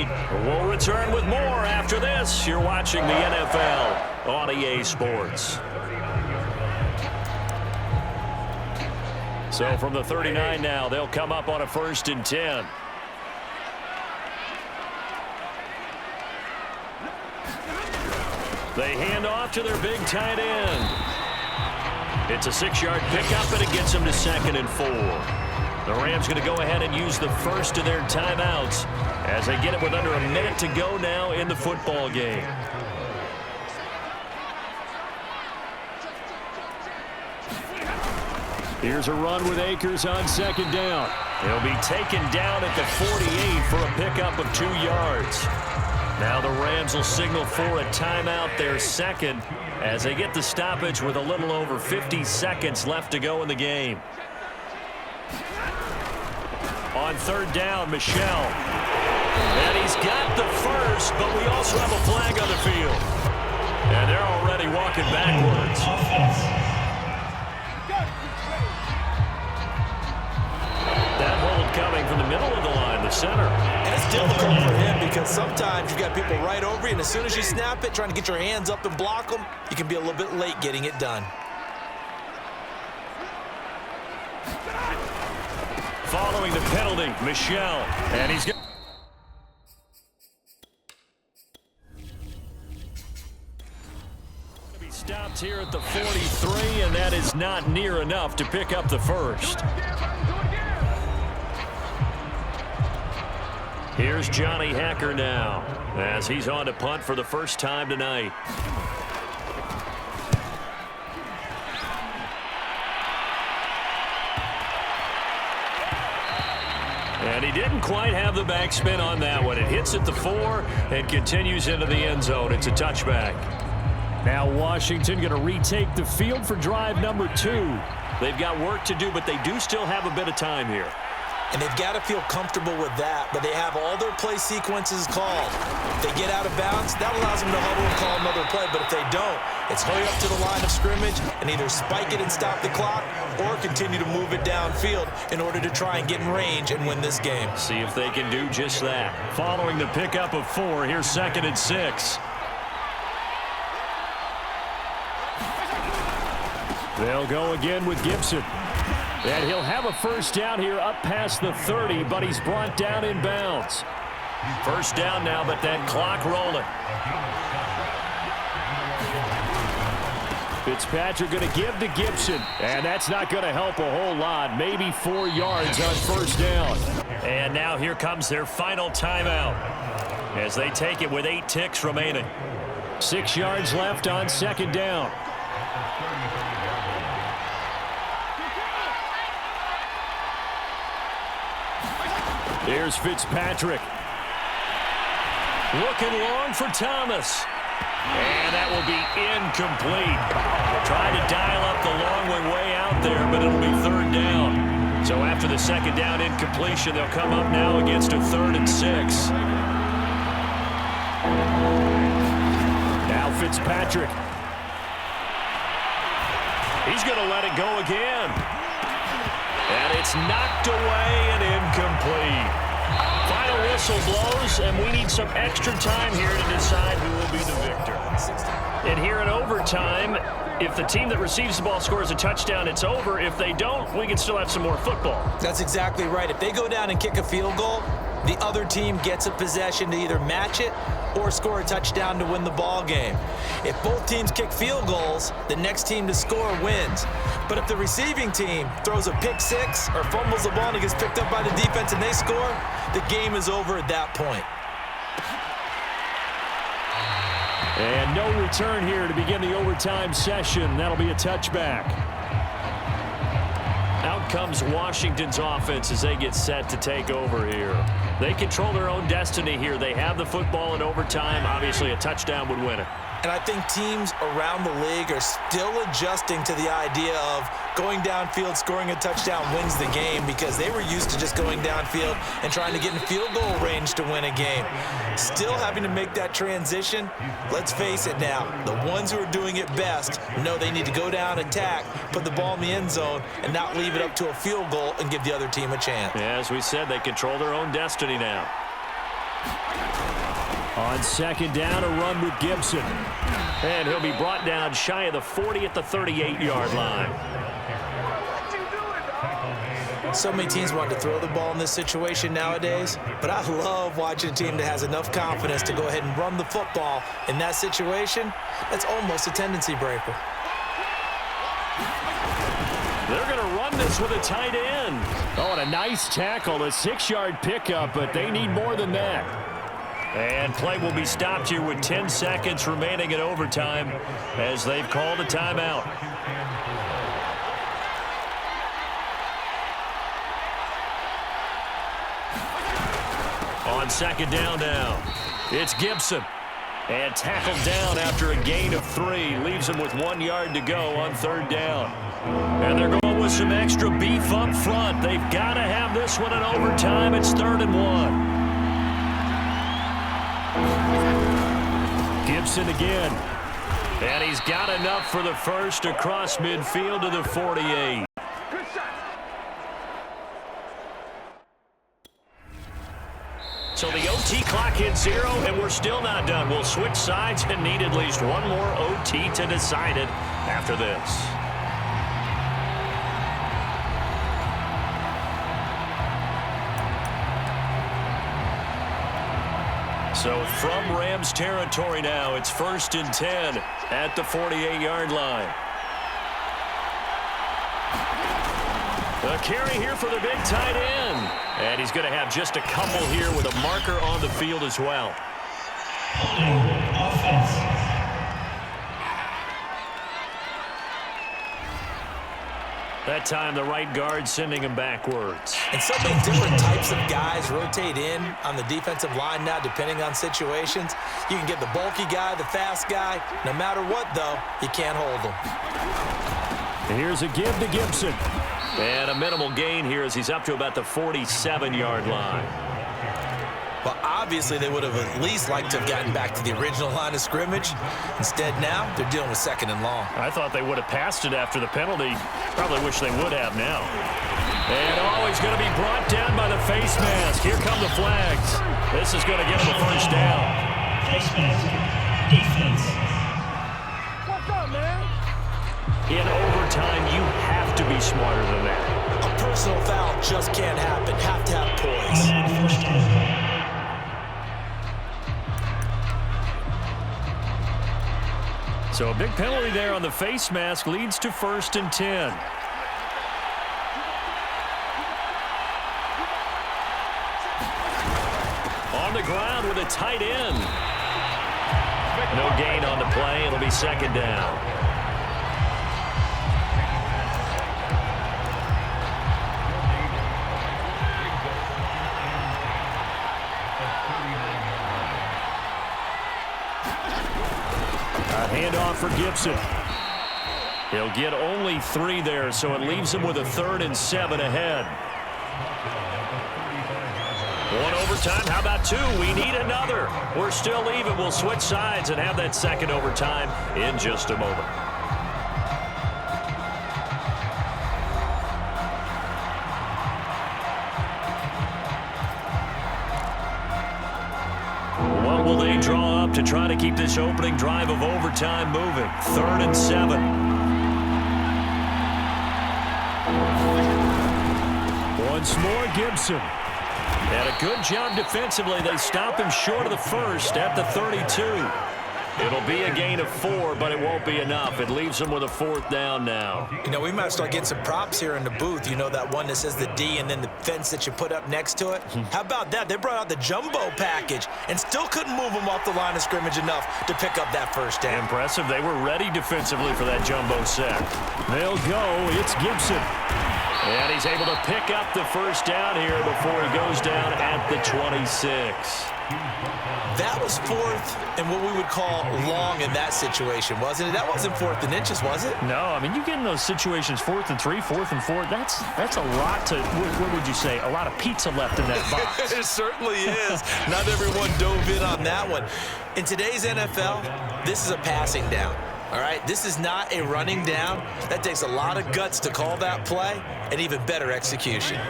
lead. We'll return with more after this. You're watching the NFL on EA Sports. So from the 39 now, they'll come up on a 1st and 10. They hand off to their big tight end. It's a 6-yard pickup, and it gets them to 2nd and 4. The Rams going to go ahead and use the first of their timeouts as they get it with under a minute to go now in the football game. Here's a run with Akers on 2nd down. He'll be taken down at the 48 for a pickup of 2 yards. Now the Rams will signal for a timeout, their second, as they get the stoppage with a little over 50 seconds left to go in the game. On 3rd down, Michel. And he's got the first, but we also have a flag on the field. And they're already walking backwards. That hold coming from the middle of the line, the center. And it's difficult for him because sometimes you've got people right over you, and as soon as you snap it, trying to get your hands up and block them, you can be a little bit late getting it done. Following the penalty, Michel. And he's got... He stopped here at the 43, and that is not near enough to pick up the first. Here's Johnny Hacker now, as he's on to punt for the first time tonight. And he didn't quite have the backspin on that one. It hits at the 4 and continues into the end zone. It's a touchback. Now Washington going to retake the field for drive number 2. They've got work to do, but they do still have a bit of time here. And they've got to feel comfortable with that, but they have all their play sequences called. If they get out of bounds, that allows them to huddle and call another play, but if they don't, it's hurry up to the line of scrimmage and either spike it and stop the clock or continue to move it downfield in order to try and get in range and win this game. See if they can do just that. Following the pickup of 4, here's 2nd and 6. They'll go again with Gibson. And he'll have a first down here up past the 30, but he's brought down in bounds. First down now, but that clock rolling. Fitzpatrick going to give to Gibson, and that's not going to help a whole lot. Maybe 4 yards on first down. And now here comes their final timeout as they take it with 8 ticks remaining. 6 yards left on 2nd down. Here's Fitzpatrick. Looking long for Thomas. And that will be incomplete. Trying to dial up the long way out there, but it'll be 3rd down. So after the 2nd down incompletion, they'll come up now against a 3rd and 6. Now Fitzpatrick. He's going to let it go again. And it's knocked away and incomplete. Final whistle blows, and we need some extra time here to decide who will be the victor. And here in overtime, if the team that receives the ball scores a touchdown, it's over. If they don't, we can still have some more football. That's exactly right. If they go down and kick a field goal, the other team gets a possession to either match it or score a touchdown to win the ball game. If both teams kick field goals, the next team to score wins. But if the receiving team throws a pick 6 or fumbles the ball and it gets picked up by the defense and they score, the game is over at that point. And no return here to begin the overtime session. That'll be a touchback. Out comes Washington's offense as they get set to take over here. They control their own destiny here. They have the football in overtime. Obviously, a touchdown would win it. And I think teams around the league are still adjusting to the idea of going downfield, scoring a touchdown wins the game, because they were used to just going downfield and trying to get in field goal range to win a game. Still having to make that transition. Let's face it now, the ones who are doing it best know they need to go down, attack, put the ball in the end zone, and not leave it up to a field goal and give the other team a chance. As we said, they control their own destiny now. On second down, a run with Gibson. And he'll be brought down shy of the 40 at the 38-yard line. So many teams want to throw the ball in this situation nowadays, but I love watching a team that has enough confidence to go ahead and run the football in that situation. That's almost a tendency breaker. They're going to run this with a tight end. Oh, and a nice tackle, a 6-yard pickup, but they need more than that. And play will be stopped here with 10 seconds remaining in overtime as they've called a timeout. On second down now, it's Gibson. And tackled down after a gain of 3. Leaves him with 1 yard to go on third down. And they're going with some extra beef up front. They've got to have this one in overtime. It's 3rd and 1. Gibson again. And he's got enough for the first across midfield to the 48. So the OT clock hits 0, and we're still not done. We'll switch sides and need at least one more OT to decide it after this. So from Rams territory now, it's 1st and 10 at the 48-yard line. A carry here for the big tight end. And he's going to have just a couple here with a marker on the field as well. Offense. That time the right guard sending him backwards. And so many different types of guys rotate in on the defensive line now depending on situations. You can get the bulky guy, the fast guy. No matter what, though, you can't hold them. And here's a give to Gibson. And a minimal gain here as he's up to about the 47-yard line. Well, obviously they would have at least liked to have gotten back to the original line of scrimmage. Instead now, they're dealing with 2nd and long. I thought they would have passed it after the penalty. Probably wish they would have now. And he's going to be brought down by the face mask. Here come the flags. This is going to get him a first down. Face mask. Defense. What's up, man? In overtime, you have to be smarter than that. A personal foul just can't happen. Have to have poise. First down. So a big penalty there on the face mask leads to 1st and 10. On the ground with a tight end. No gain on the play. It'll be 2nd down. Handoff for Gibson. He'll get only 3 there, so it leaves him with a 3rd and 7 ahead. 1 overtime. How about 2? We need another. We're still even. We'll switch sides and have that 2nd overtime in just a moment. What will they draw up to try to keep this opening drive of overtime moving? 3rd and 7. Once more, Gibson. And a good job defensively. They stop him short of the first at the 32. It'll be a gain of 4, but it won't be enough. It leaves them with a 4th down now. You know, we might start getting some props here in the booth. You know, that one that says the D and then the fence that you put up next to it? How about that? They brought out the jumbo package and still couldn't move them off the line of scrimmage enough to pick up that first down. Impressive. They were ready defensively for that jumbo set. They'll go. It's Gibson. And he's able to pick up the first down here before he goes down at the 26. That was 4th and what we would call long in that situation, wasn't it? That wasn't 4th and inches, was it? No, I mean, you get in those situations 4th and 3, 4th and 4. That's a lot to, what would you say, a lot of pizza left in that box. It certainly is. Not everyone dove in on that one. In today's NFL, this is a passing down. All right, this is not a running down. That takes a lot of guts to call that play and even better execution.